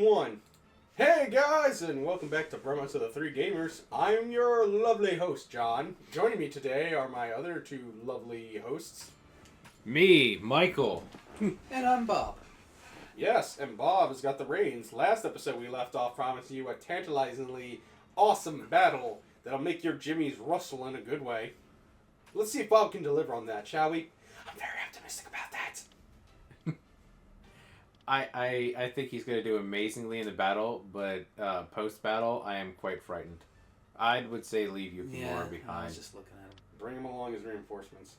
1. Hey guys, and welcome back to Bromance of the Three Gamers. I'm your lovely host, John. Joining me today are my other two lovely hosts. Me, Michael. And I'm Bob. Yes, and Bob has got the reins. Last episode we left off promising you a tantalizingly awesome battle that'll make your jimmies rustle in a good way. Let's see if Bob can deliver on that, shall we? I'm very optimistic about that. I think he's going to do amazingly in the battle, but post-battle, I am quite frightened. I would say leave you more behind. I was just looking at him. Bring him along as reinforcements.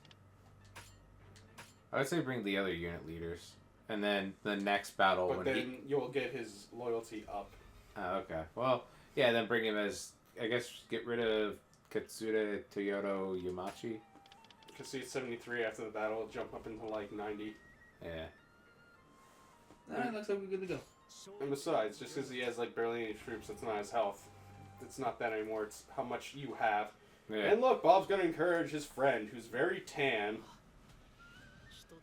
I would say bring the other unit leaders. And then the next battle... But then you'll get his loyalty up. Oh, okay. Well, yeah, then bring him as... I guess get rid of Katsura Toyoto Yamachi. Because he's 73 after the battle, jump up into like 90. Yeah. Alright, looks like we're good to go. And besides, just because he has like barely any troops, that's not his health. It's not that anymore, it's how much you have. Yeah. And look, Bob's going to encourage his friend, who's very tan.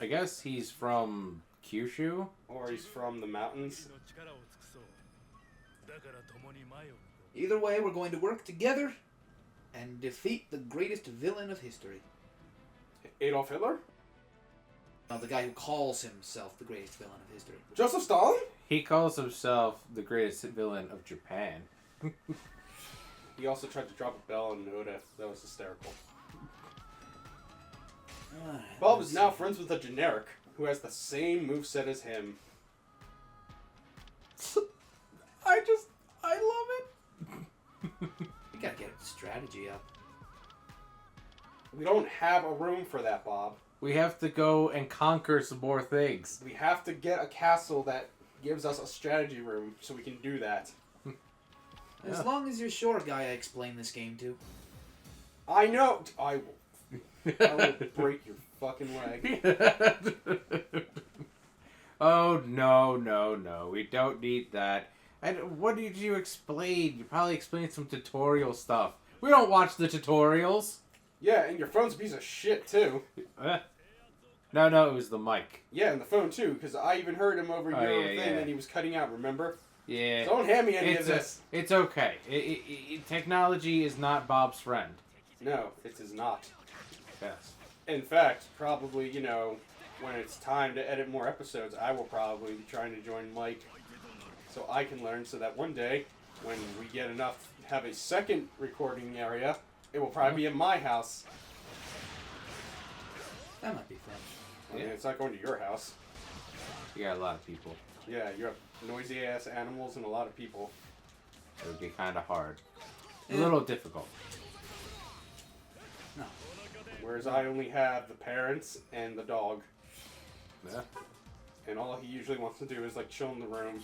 I guess he's from Kyushu? Or he's from the mountains. Either way, we're going to work together and defeat the greatest villain of history. Adolf Hitler? The guy who calls himself the greatest villain of history. Joseph Stalin? He calls himself the greatest villain of Japan. He also tried to drop a bell on Oda. That was hysterical. Alright, Bob is now friends with a generic who has the same moveset as him. I love it. We gotta get a strategy up. We don't have a room for that, Bob. We have to go and conquer some more things. We have to get a castle that gives us a strategy room so we can do that. As long as you're sure, guy I explained this game to. I know! I will break your fucking leg. Oh, no. We don't need that. And what did you explain? You probably explained some tutorial stuff. We don't watch the tutorials. Yeah, and your phone's a piece of shit, too. No, it was the mic. Yeah, and the phone, too, because I even heard him over your thing yeah. that he was cutting out, remember? Yeah. Don't hand me any of this. It's okay. Technology is not Bob's friend. No, it is not. Yes. In fact, probably, when it's time to edit more episodes, I will probably be trying to join Mike so I can learn, so that one day, when we get enough to have a second recording area, it will probably be in my house. That might be fun. I mean, it's not going to your house. You got a lot of people. Yeah, you have noisy-ass animals and a lot of people. It would be kind of hard. A Yeah. little difficult. No. Whereas I only have the parents and the dog. Yeah. And all he usually wants to do is, like, chill in the room.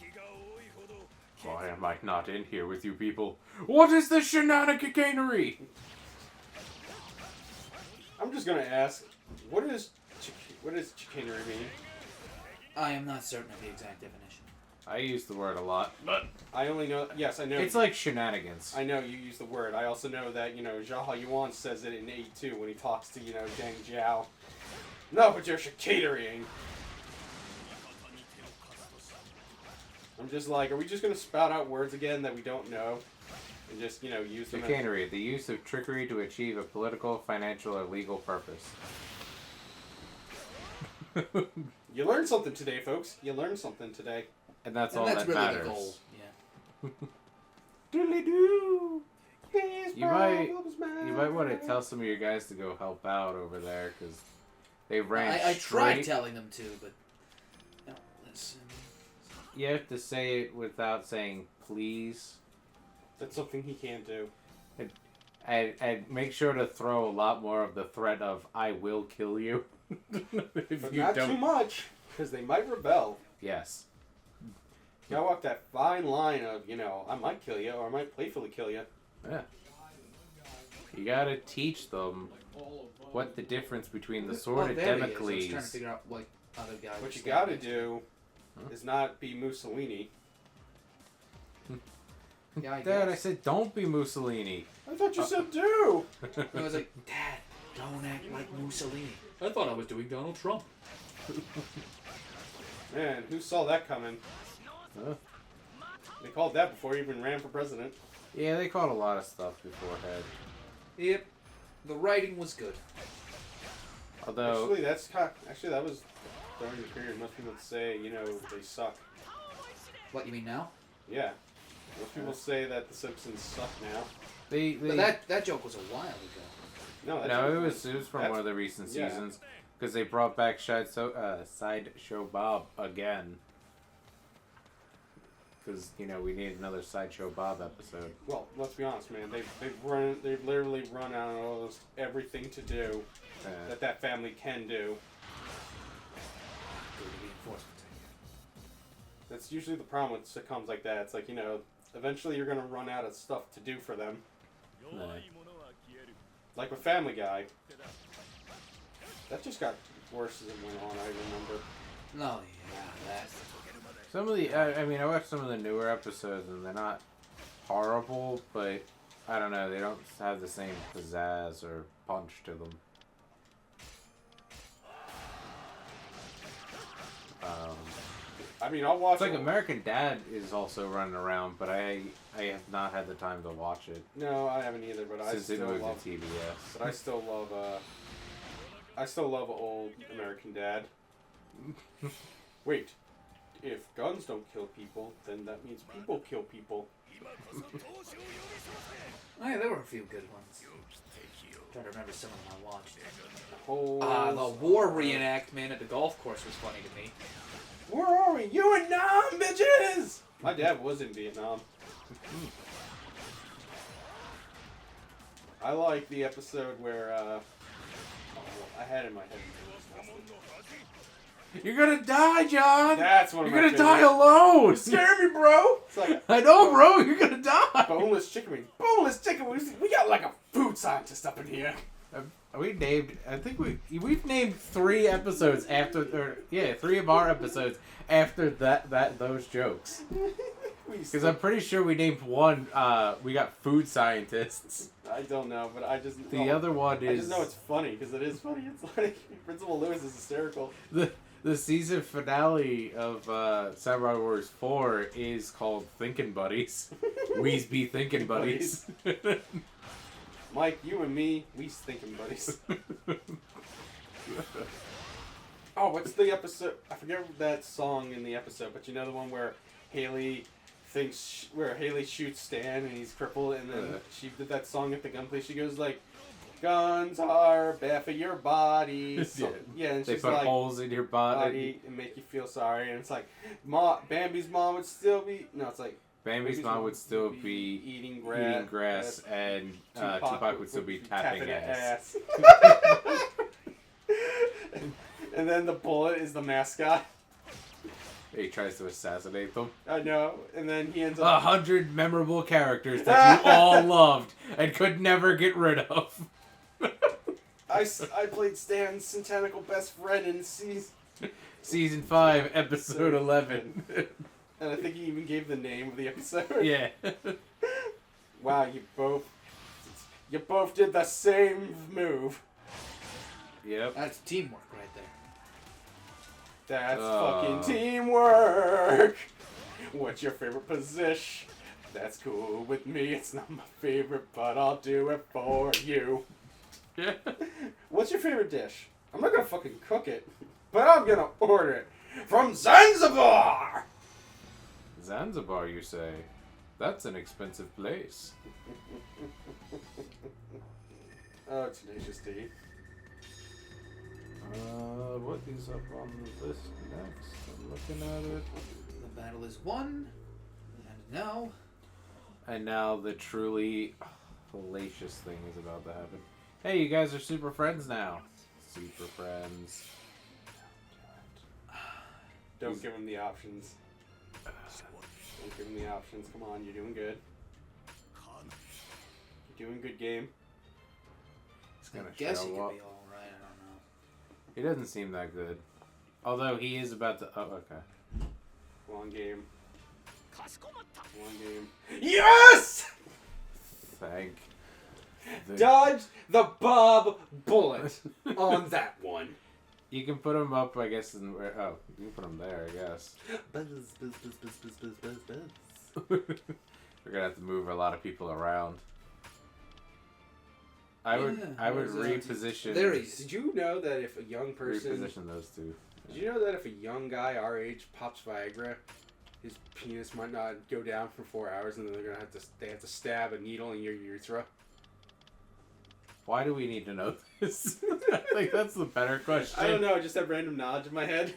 Why am I not in here with you people? What is this shenaniganery? I'm just gonna ask, what does chicanery mean? I am not certain of the exact definition. I use the word a lot, but I only know, yes, I know. it's like shenanigans. I know you use the word. I also know that, Jaha Yuan says it in 82 when he talks to, Deng Jiao. No, but you're chicanerying. I'm just like, are we just going to spout out words again that we don't know? And just, use them as... Chicanery, the use of trickery to achieve a political, financial, or legal purpose. You learned something today, folks. You learned something today. And that's And all that's that really matters. the goal. Yeah. Doodly-doo! You might want to tell some of your guys to go help out over there, because they ran I tried straight. telling them to, but they don't listen. You have to say it without saying please. That's something he can't do. And make sure to throw a lot more of the threat of I will kill you. If But you not don't. too much, because they might rebel. Yes. You gotta walk that fine line of, I might kill you, or I might playfully kill you. Yeah. You gotta teach them what the difference between the sword of there he is. I was Damocles. trying to figure out what other guy. What was you gotta standing do is not be Mussolini. next to. Yeah, I Dad, I guess. said don't be Mussolini. I thought you said do! I was like, Dad, don't act like Mussolini. I thought I was doing Donald Trump. Man, who saw that coming? Huh? called that before he even ran for president. Yeah, they called a lot of stuff beforehand. Yep. The writing was good. Although... Actually, that was during the period most people would say, you know, they suck. What, you mean now? Yeah. Most people say that The Simpsons suck now. But that joke was a while ago. No, it was from one of the recent seasons. Because they brought back Sideshow Bob again. Because, you know, we need another Sideshow Bob episode. Well, let's be honest, man. They've literally run out of almost everything to do that family can do. That's usually the problem with sitcoms like that. It's like, you know, eventually you're going to run out of stuff to do for them. Like with Family Guy. That just got worse as it went on, I remember. No, yeah, that's... Some of the... I watched some of the newer episodes, and they're not horrible, but I don't know, they don't have the same pizzazz or punch to them. I'll watch it's like American Dad is also running around, but I have not had the time to watch it. No, I haven't either, but since it moved to TBS. But I still love old American Dad. Wait, if guns don't kill people, then that means people kill people. Oh, yeah, there were a few good ones. I'm trying to remember some of them I watched. The war reenactment at the golf course was funny to me. Where are we? You and Nam, bitches! My dad was in Vietnam. I like the episode where, I had in my head. You're gonna die, John! That's one of You're my gonna die alone! Scare me, bro! It's like, I know, bro! You're gonna die! Boneless chicken. Boneless chicken. We got like a food scientist up in here. We've named 3 episodes after, 3 of our episodes after those jokes. Because I'm pretty sure we named one. We got food scientists. I don't know, but I just the other one is. I just know it's funny because it is funny. It's like Principal Lewis is hysterical. The season finale of Samurai Warriors 4 is called Thinkin' Buddies. We's be thinkin' buddies. Mike, you and me, we's thinking buddies. Oh, what's the episode? I forget that song in the episode, but you know the one where Haley shoots Stan and he's crippled, and then she did that song at the gun place. She goes like, "Guns are bad for your body." So, yeah, and they she's put like, holes in your body and make you feel sorry. And it's like, Bambi's mom would still be. No, it's like. Bambi's mom would still be eating grass and Tupac would still be tapping ass. And then the bullet is the mascot. He tries to assassinate them. I know, and then he ends up 100 memorable characters that you all loved and could never get rid of. I played Stan's centennial best friend in season 5, episode 11. And I think he even gave the name of the episode. Yeah. Wow, you both did the same move. Yep. That's teamwork right there. That's fucking teamwork. What's your favorite position? That's cool with me. It's not my favorite, but I'll do it for you. Yeah. What's your favorite dish? I'm not gonna fucking cook it, but I'm gonna order it from Zanzibar. Zanzibar, you say? That's an expensive place. Oh, Tenacious D. What is up on the list next? I'm looking at it. The battle is won, and now the truly hellacious thing is about to happen. Hey, you guys are super friends now. Super friends. Don't give him the options. Don't give him the options. Come on, you're doing good. You're doing good, game. He's gonna I guess he show could up. be all right. I don't know. He doesn't seem that good. Although he is about to. Oh, okay. Long game. Long game. Yes! Thank. Dodge the Bob bullet on that one. You can put him up, I guess. You can put him there, I guess. Buzz, buzz, buzz, buzz, buzz, buzz, buzz, buzz. We're gonna have to move a lot of people around. I would reposition. There he is. Did you know that if a young person... Reposition those two. Did you know that if a young guy our age pops Viagra, his penis might not go down for 4 hours, and then they have to stab a needle in your urethra? Why do we need to know this? I think that's the better question. I don't know. I just have random knowledge in my head.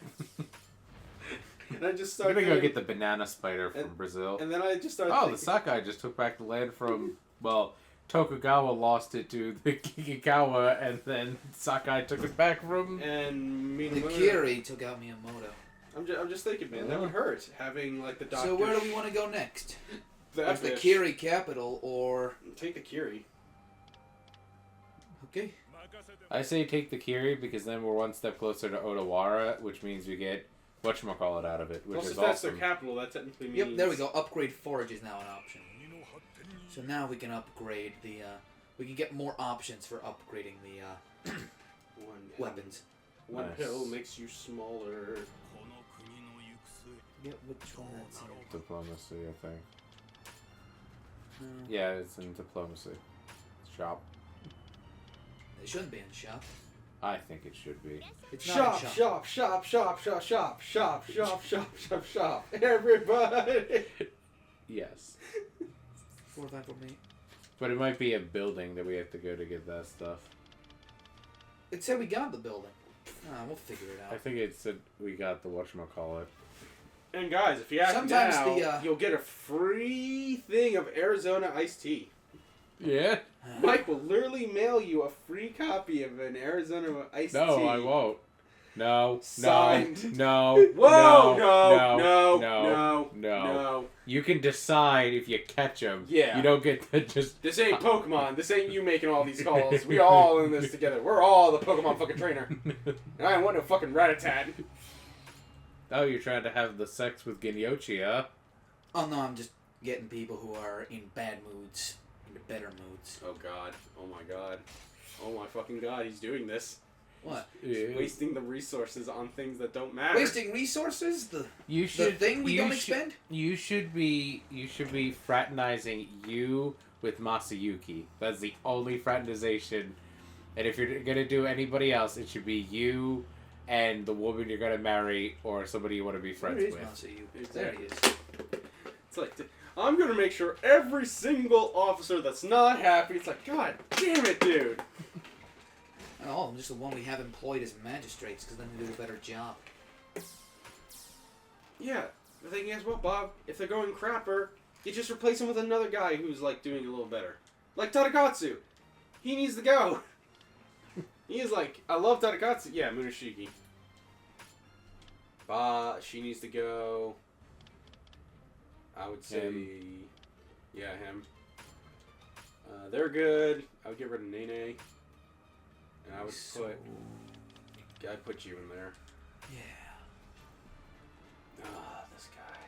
And I just I'm started... gonna go get the banana spider from Brazil. And then I just started the Sakai just took back the land from... Well, Tokugawa lost it to the Kikikawa, and then Sakai took it back from... And The Minamoto... Kiri took out Miyamoto. I'm just thinking, man, that would hurt, having, like, the doctor... So where do we want to go next? That's the Kiri capital, or... Take the Kiri. Okay. I say take the Kiri, because then we're one step closer to Odawara, which means we get whatchamacallit out of it, which Well, is since that's awesome. their capital, that technically means... Yep, there we go. Upgrade forage is now an option. So now we can upgrade the, we can get more options for upgrading the, weapons. One Nice. pill makes you smaller. Yep, which one that's here? Diplomacy, I think. No. Yeah, it's in diplomacy. Shop. It shouldn't be in the shop. I think it should be. It's not in Shop, shop, shop, shop, shop, shop, shop, shop, shop, shop. Everybody! Yes. 4, 5, 4, 8. But it might be a building that we have to go to get that stuff. It said we got the building. We'll figure it I out. think it said we got the whatchamacallit. And guys, if you ask Sometimes now, you'll get a free thing of Arizona iced tea. Yeah? Mike will literally mail you a free copy of an Arizona iced tea. No, I won't. No. Signed. No. Whoa! No. No. You can decide if you catch them. Yeah. You don't get to just... This ain't Pokemon. This ain't you making all these calls. We all in this together. We're all the Pokemon fucking trainer. And I ain't want no fucking Rattata. Oh, you're trying to have the sex with Genyochi, huh? Oh no, I'm just getting people who are in bad moods into better moods. Oh god. Oh my god. Oh my fucking god, he's doing this. What? Yeah. Wasting the resources on things that don't matter. Wasting resources? The thing we don't expend? You should be fraternizing you with Masayuki. That's the only fraternization. And if you're gonna do anybody else, it should be you and the woman you're gonna marry or somebody you want to be friends Where is with. Masayuki? There he is. It's like, I'm gonna make sure every single officer that's not happy, it's like, god damn it, dude. Oh, I'm just the one we have employed as magistrates because then they do a better job. Yeah, the thing is, well, Bob, if they're going crapper, you just replace him with another guy who's, like, doing a little better. Like Tadakatsu. He needs to go. He is like, I love Tadakatsu. Yeah, Munashiki. She needs to go. I would say, yeah, him. They're good. I would get rid of Nene. And I would I'd put you in there. Yeah. Ah, this guy.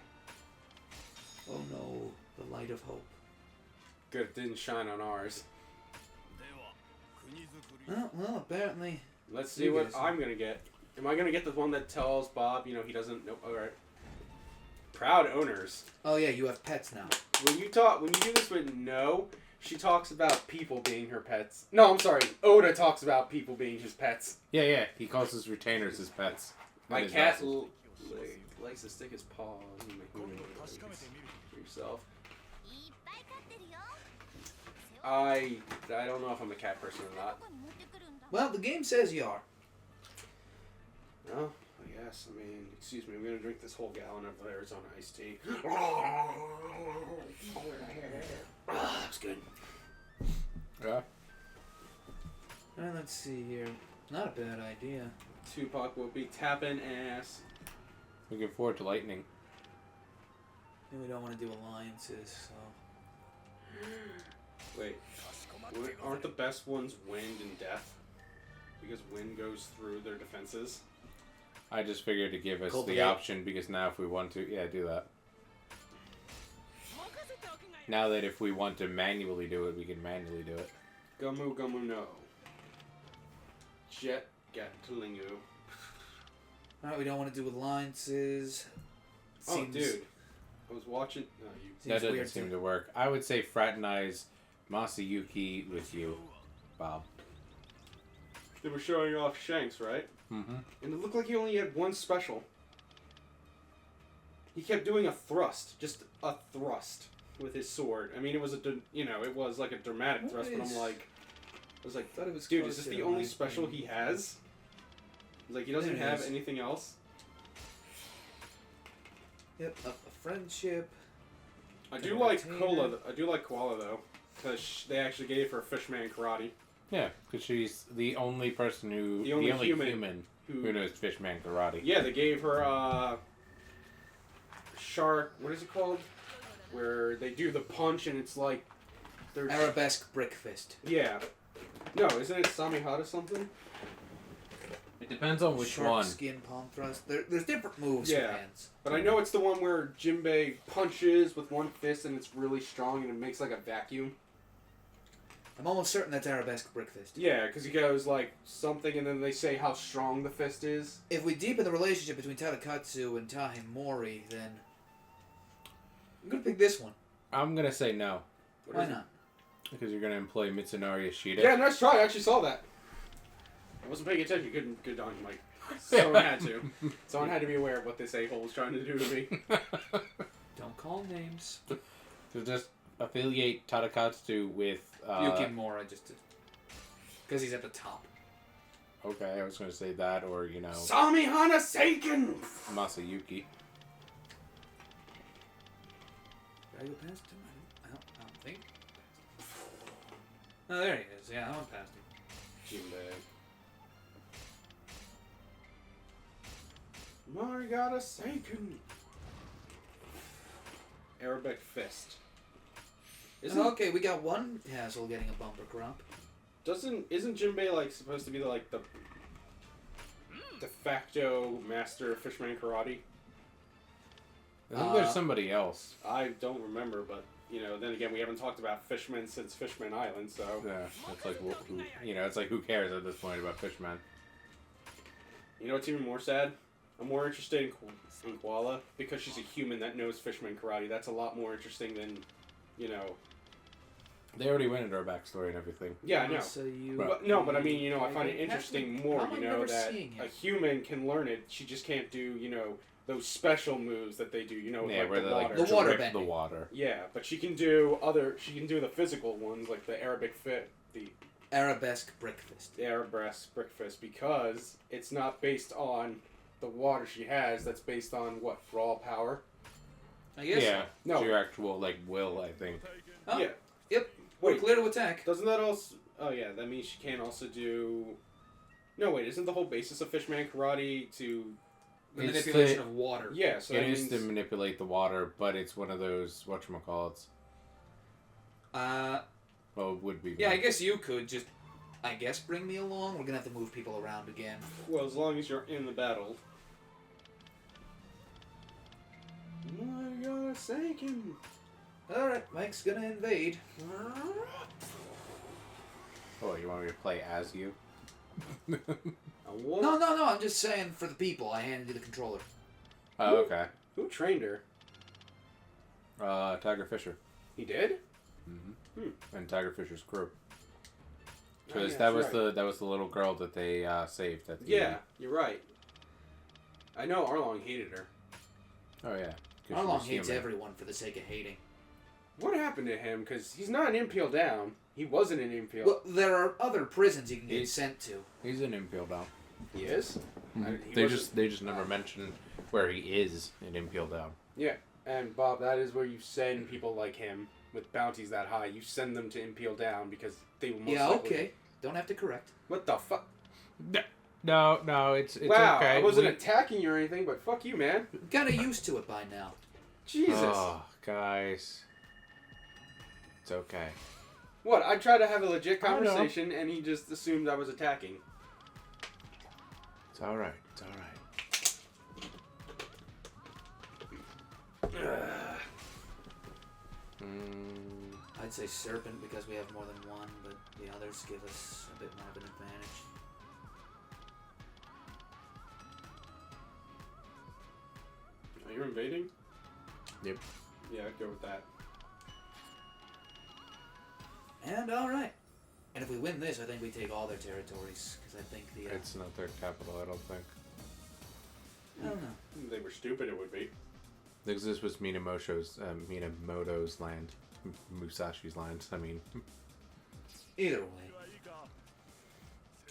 Oh no, the light of hope. Good, it didn't shine on ours. Well, apparently. Let's see what I'm gonna get. Am I gonna get the one that tells Bob, he doesn't? Nope. All right. Proud owners. Oh yeah, you have pets now. When you do this with No, she talks about people being her pets. No, I'm sorry. Oda talks about people being his pets. Yeah. He calls his retainers his pets. My That is cat awesome. likes to stick his paw in for yourself. I don't know if I'm a cat person or not. Well, the game says you are. No, I guess. I mean, excuse me. I'm gonna drink this whole gallon of Arizona iced tea. That's good. Yeah. Let's see here. Not a bad idea. Tupac will be tapping ass. Looking forward to lightning. And we don't want to do alliances, so. Wait, aren't the best ones wind and death? Because wind goes through their defenses. I just figured to give us Cultivate. the option because now if we want to, do that. Now that if we want to manually do it, we can manually do it. Gumu no. Jet Gatlingu. Alright, we don't want to do alliances. Oh, dude. I was watching. No, you. That doesn't weird seem too. to work. I would say fraternize Masayuki with you, Bob. They were showing off Shanks, right? Mm-hmm. And it looked like he only had one special. He kept doing a thrust, just a thrust with his sword. I mean, it was it was like a dramatic thrust, but I was like, Thought it was dude, is this closer the to only my special thing. he has? Like, he doesn't There it have is. anything else. Yep, a friendship. I do like Entertainer. I do like Koala though, because they actually gave her Fishman karate. Yeah, because she's the only person The only human who knows Fishman karate. Yeah, they gave her shark. What is it called? Where they do the punch and it's like there's Arabesque brick fist. yeah. No, isn't it Samihata something? It depends on which Shark one. skin palm thrust. There's different moves Yeah. for hands. But I know it's the one where Jinbei punches with one fist and it's really strong and it makes like a vacuum. I'm almost certain that's Arabesque brick fist. Yeah, because he goes like something and then they say how strong the fist is. If we deepen the relationship between Tadakatsu and Tahimori, then I'm gonna pick this one. I'm gonna say no. What Why is it? not? Because you're gonna employ Mitsunari Yoshida. Yeah, nice try. I actually saw that. I wasn't paying attention. Good on you, Mike. Someone had to. Someone had to be aware of what this a-hole was trying to do to me. Don't call names. So just affiliate Tadakatsu with. Yukimura just because he's at the top. Okay, I was gonna say that, or Samihana Seiken! Masayuki. Did I go past him? I don't think. Oh, there he is. Yeah, I went past him. Jinbei. Marigata Seiken. Arabic Fist. Okay, we got one Hassel getting a bumper crop. Isn't Jinbei like supposed to be like the de facto master of Fishman karate? I think there's somebody else. I don't remember, but then again, we haven't talked about Fishman since Fishman Island, so Yeah, it's like it's like who cares at this point about Fishman? you know what's even more sad? I'm more interested in Koala because she's a human that knows Fishman karate. That's a lot more interesting than, They already went into her backstory and everything. Yeah, I know. So you. But I mean, I find it interesting more, How am I never that seeing him? a human can learn it. She just can't do, those special moves that they do, with, Yeah, like where the they water. like The water drip bending. the water. Yeah, but she can do the physical ones, like the Arabic fit, the Arabesque brick fist. Arabesque breakfast, because it's not based on the water she has. That's based on what, raw power? I guess. Yeah, No. it's your actual will, I think. Oh, Yeah. Yep. We're Wait. clear to attack. Doesn't that also? Oh yeah, that means she can't also do. No, wait. Isn't the whole basis of Fishman karate to? The It's manipulation the- of water. Yeah, so It that is means to manipulate the water, but it's one of those whatchamacallits. Well, it would be. Yeah, I guess you could just, bring me along. We're gonna have to move people around again. well, as long as you're in the battle. My God, Seiken. All right, Mike's gonna invade. Oh, you want me to play as you? No. I'm just saying for the people. I handed you the controller. Oh, okay. Who trained her? Tiger Fisher. He did. And Tiger Fisher's crew. Oh, Because yeah, that that's was the little girl that they saved at the Yeah, end. you're right. I know Arlong hated her. Oh yeah. 'Cause she Arlong was hates human. everyone for the sake of hating. What happened to him? Because he's not an Impel down. He wasn't an Impel. Well, there are other prisons you can get He's- sent to. He's an Impel down. He is. They just never mention where he is in Impel down. Yeah, and Bob, that is where you send people like him with bounties that high. You send them to Impel down because they will most Yeah, likely... okay. Don't have to correct. What the fuck? No, it's Wow, okay. I wasn't attacking you or anything, but fuck you, man. I'm kind of used to it by now. Jesus. Oh, guys. It's okay. What? I tried to have a legit I know. conversation, and he just assumed I was attacking. It's alright. It's alright. I'd say serpent because we have more than one, but the others give us a bit more of an advantage. Are you invading? Yep. Yeah, I'd go with that. And alright. And if we win this, I think we take all their territories. Because I think the... It's not their capital, I don't think. I don't know. If they were stupid, it would be. Because this was Minamoto's land. Musashi's land, I mean. Either way.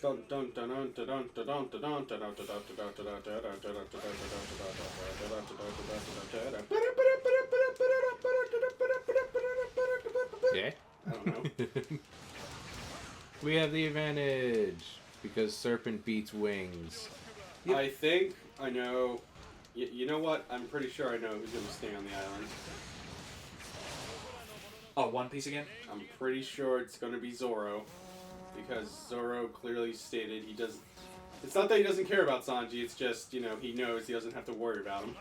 Dun dun dun dun dun dun dun dun dun dun dun Yeah? I don't know. We have the advantage because Serpent beats Wings. Yep. I think I know. You know what? I'm pretty sure I know who's going to stay on the island. Oh, One Piece again? I'm pretty sure it's going to be Zoro. Because Zoro clearly stated he doesn't... It's not that he doesn't care about Sanji, it's just, you know, he knows he doesn't have to worry about him.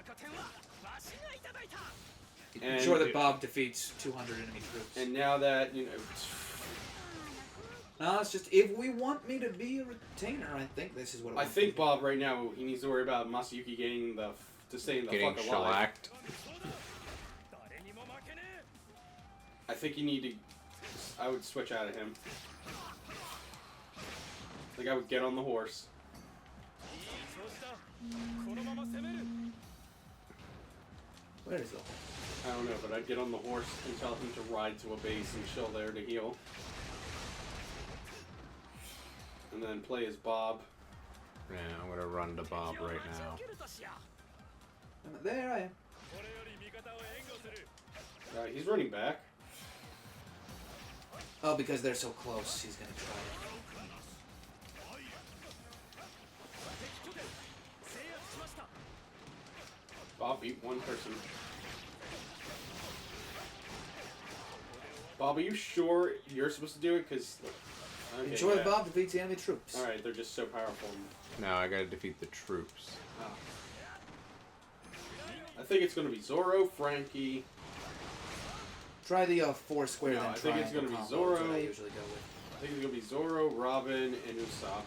I'm sure that Bob defeats 200 enemy troops. And now that, you know... No, it's just, if we want me to be a retainer, I think this is what I think Bob right now, he needs to worry about Masayuki getting the... to staying the Getting fuck alive. shellacked. I think you need to... I would switch out of him. Like, I would get on the horse. Where is it? I don't know, but I'd get on the horse and tell him to ride to a base and chill there to heal. And then play as Bob. Yeah, I'm gonna run to Bob right now. There I am. He's running back. Oh, because they're so close, he's gonna try it. Bob beat one person. Bob, are you sure you're supposed to do it? Because... Okay, Ensure yeah. Bob defeats the enemy troops. Alright, they're just so powerful. No, I gotta defeat the troops. Oh. I think it's going to be Zoro, Frankie... Try the 4 square No, then I think it's triangle gonna be combo, that's what Zoro. I usually go with. I think it's going to be Zoro, Robin, and Usopp.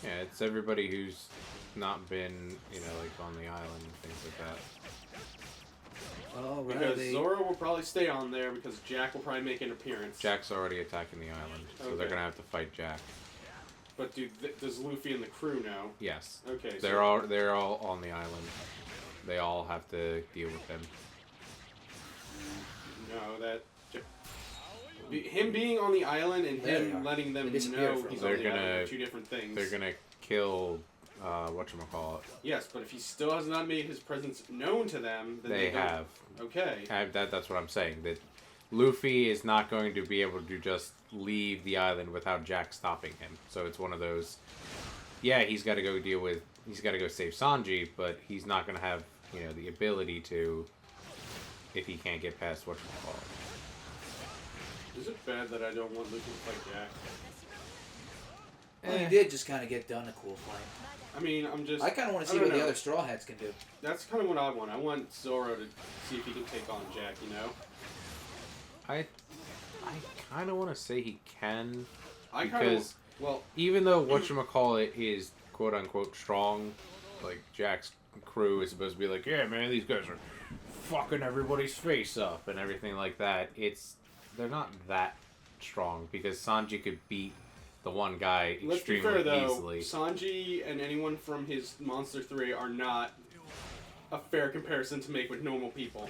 Yeah, it's everybody who's not been, you know, like on the island and things like that. Oh, right. Because Zoro will probably stay on there because Jack will probably make an appearance. Jack's already attacking the island, so Okay. they're gonna have to fight Jack. But does Luffy and the crew know? Yes. Okay, They're all on the island. They all have to deal with him. No, that... Him being on the island and There they him are. letting them They disappeared know for a he's while. on the They're island are gonna- two different things. They're gonna kill, whatchamacallit. Yes, but if he still has not made his presence known to them, then They don't- have. Okay. That's what I'm saying. That Luffy is not going to be able to just leave the island without Jack stopping him. So it's one of those. Yeah, he's got to go He's got to go save Sanji, but he's not going to have, you know, the ability to if he can't get past whatchamacallit. Is it bad that I don't want Luffy to fight Jack? Well, he did just kind of get done a cool fight. I mean, I'm just... I kind of want to see don't what the know. other Straw Hats can do. That's kind of what I want. I want Zoro to see if he can take on Jack, you know? I kind of want to say he can, I kind of... because Well, even though whatchamacallit is quote unquote strong, like Jack's crew is supposed to be like, yeah man, these guys are fucking everybody's face up and everything like that. They're not that strong because Sanji could beat the one guy let's be extremely fair, though. easily. Sanji and anyone from his Monster 3 are not a fair comparison to make with normal people.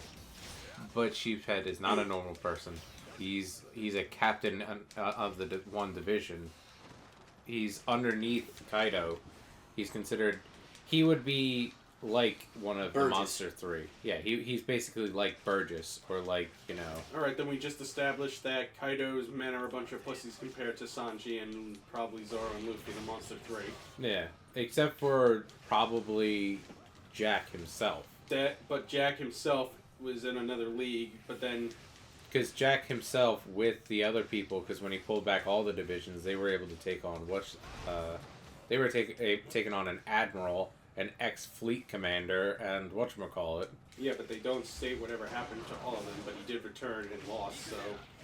But Sheephead is not a normal person. He's a captain of the one division. He's underneath Kaido. He's considered... He would be like one of the Monster 3. Yeah, he's basically like Burgess, or like, you know... Alright, then we just established that Kaido's men are a bunch of pussies compared to Sanji and probably Zoro and Luffy, the Monster 3. Yeah, except for probably Jack himself. But Jack himself was in another league, but then... Because Jack himself, with the other people, because when he pulled back all the divisions, they were able to take on they were taking on an admiral, an ex-fleet commander, and whatchamacallit. Yeah, but they don't state whatever happened to all of them, but he did return and lost, so...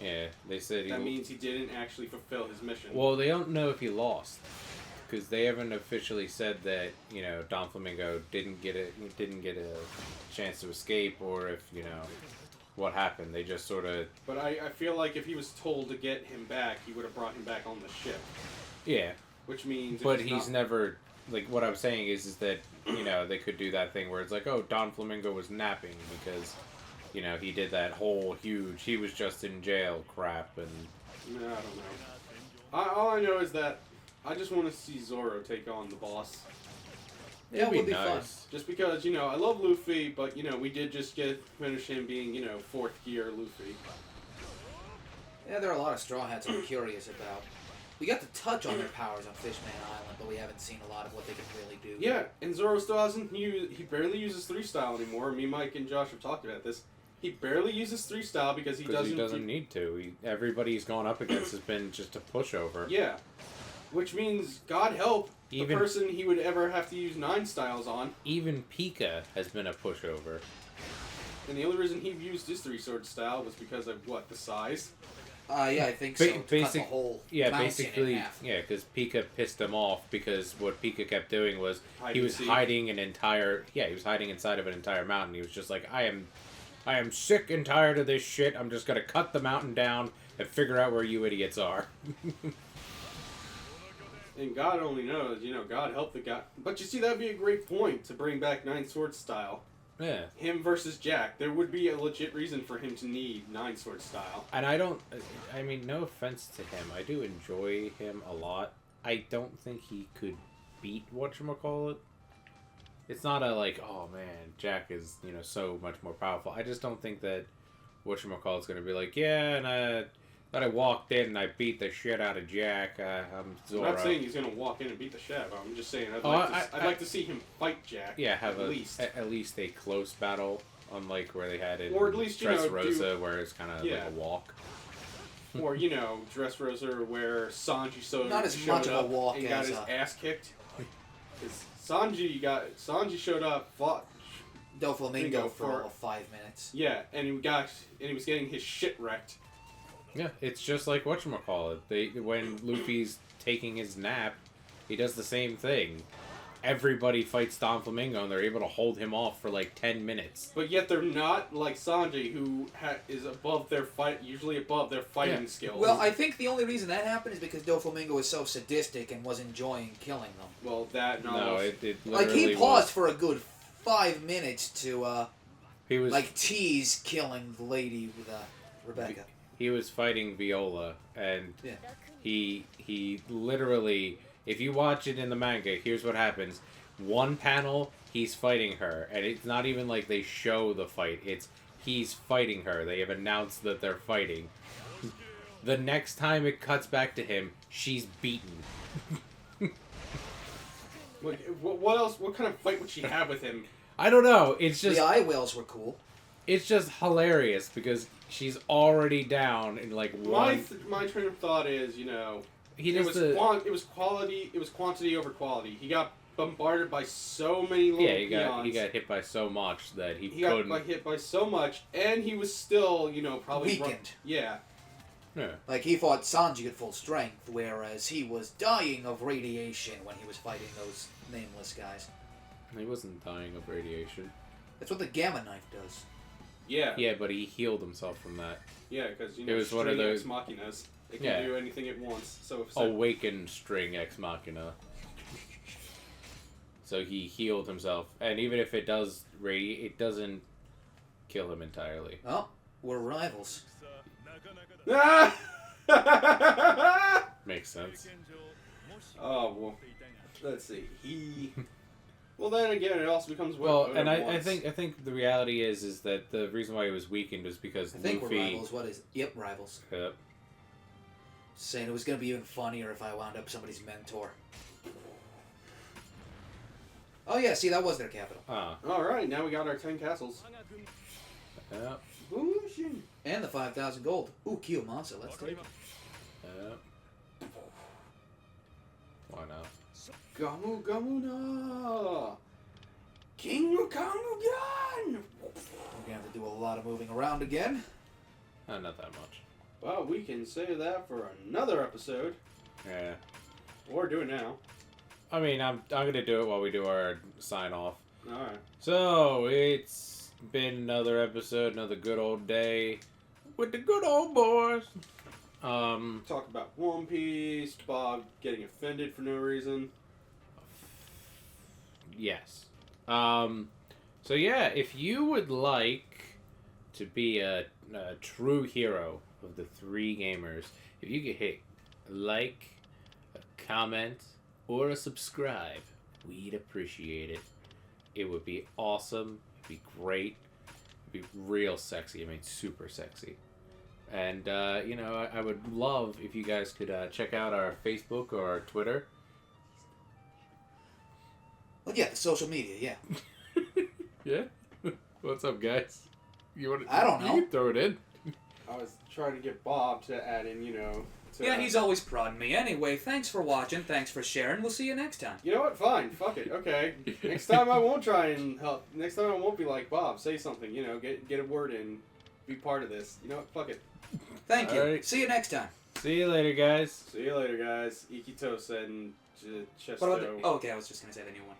Yeah, they said That means he didn't actually fulfill his mission. Well, they don't know if he lost. because they haven't officially said that Don Flamingo didn't get a chance to escape, or if what happened. They just sort of. But I feel like if he was told to get him back, he would have brought him back on the ship. Yeah. Which means. But he's never. Like, what I'm saying is that, they could do that thing where it's like, oh, Don Flamingo was napping because, he did that whole huge, he was just in jail crap, and... I don't know. All I know is that I just want to see Zoro take on the boss. Yeah, it would be nice. fun. Just because, I love Luffy, but, we did just finish him being, fourth gear Luffy. Yeah, there are a lot of Straw Hats I'm curious about. We got to touch on their powers on Fishman Island, but we haven't seen a lot of what they can really do. Yeah, and Zoro still hasn't he barely uses 3-style anymore. Me, Mike, and Josh have talked about this. He barely uses 3-style because he doesn't need to. Everybody he's gone up against has been just a pushover. Yeah. Which means, God help, the person he would ever have to use 9-styles on. Even Pika has been a pushover. And the only reason he used his 3-sword style was because of, what, the size? Yeah, I think so. To cut the whole basically, in half. yeah, because Pika pissed him off because what Pika kept doing was he was hiding inside of an entire mountain. He was just like, I am sick and tired of this shit. I'm just gonna cut the mountain down and figure out where you idiots are. And God only knows, God help the guy. But you see, that'd be a great point to bring back 9-sword style. Yeah. Him versus Jack. There would be a legit reason for him to need 9-sword style. And I mean, no offense to him. I do enjoy him a lot. I don't think he could beat whatchamacallit. It's not a like, oh man, Jack is, so much more powerful. I just don't think that whatchamacallit's going to be like, yeah, and I walked in and I beat the shit out of Jack. I'm Zoro. I'm not saying he's going to walk in and beat the shit out of him. I'm just saying I'd like to see him fight Jack. Yeah, have at least a close battle, unlike where they had it or at least, Dressrosa, where it's kind of like a walk. Or, Dressrosa, where Sanji not as much of a walk and got his ass kicked. Because Sanji showed up, fought Doflamingo for 5 minutes. Yeah, and he was getting his shit wrecked. Yeah, it's just like whatchamacallit. When Luffy's taking his nap, he does the same thing. Everybody fights Don Flamingo, and they're able to hold him off for like 10 minutes. But yet they're not like Sanji, who is usually above their fighting skills. Well, I think the only reason that happened is because Doflamingo was so sadistic and was enjoying killing them. Well, that it like he paused for a good 5 minutes to he was tease killing the lady with Rebecca. He was fighting Viola, and he literally, if you watch it in the manga, here's what happens. One panel, he's fighting her, and it's not even like they show the fight. It's he's fighting her. They have announced that they're fighting. The next time it cuts back to him, she's beaten. What else? What kind of fight would she have with him? I don't know. It's just the eye whales were cool. It's just hilarious because she's already down in like one. My train of thought is, it was quantity over quality. He got bombarded by so many little peons. he got hit by so much that he couldn't. Got hit by so much, and he was still, probably weakened. Yeah. Like he fought Sanji at full strength, whereas he was dying of radiation when he was fighting those nameless guys. He wasn't dying of radiation. That's what the gamma knife does. Yeah. Yeah, but he healed himself from that. Yeah, because it was one of those ex machinas. It can do anything it wants. So if awakened string ex machina. So he healed himself, and even if it does radiate, it doesn't kill him entirely. Oh, we're rivals. Makes sense. Oh well. Let's see. Well, then again, it also becomes and I think the reality is that the reason why he was weakened was because I think Luffy. We're rivals. What is? Yep, rivals. Yep. Saying it was gonna be even funnier if I wound up somebody's mentor. Oh yeah, see that was their capital. All right, now we got our 10 castles. Yep. And the 5,000 gold. Ooh, Kiyomansa, let's take it. Yep. Why not? Gamu Gamuna! King Kamugan! We're gonna have to do a lot of moving around again. Not that much. Well, we can say that for another episode. Yeah. Or do it now. I mean, I'm gonna do it while we do our sign off. All right. So it's been another episode, another good old day with the good old boys. Talk about One Piece. Bob getting offended for no reason. Yes. So yeah, if you would like to be a true hero of the three gamers, if you could hit like, a comment, or a subscribe, we'd appreciate it. It would be awesome. It'd be great. It'd be real sexy. I mean, super sexy. And, you know, I would love if you guys could check out our Facebook or our Twitter. Well, yeah, the social media, yeah. Yeah? What's up, guys? You want? I don't know. You can throw it in. I was trying to get Bob to add in, you know. Yeah, he's always prodding me. Anyway, thanks for watching. Thanks for sharing. We'll see you next time. You know what? Fine. Fuck it. Okay. Next time I won't try and help. Next time I won't be like Bob. Say something. You know, get a word in. Be part of this. You know what? Fuck it. Thank you. Alright. See you next time. See you later, guys. See you later, guys. Ikitosa and Chesto. What about the... Oh, okay, I was just going to say the new one.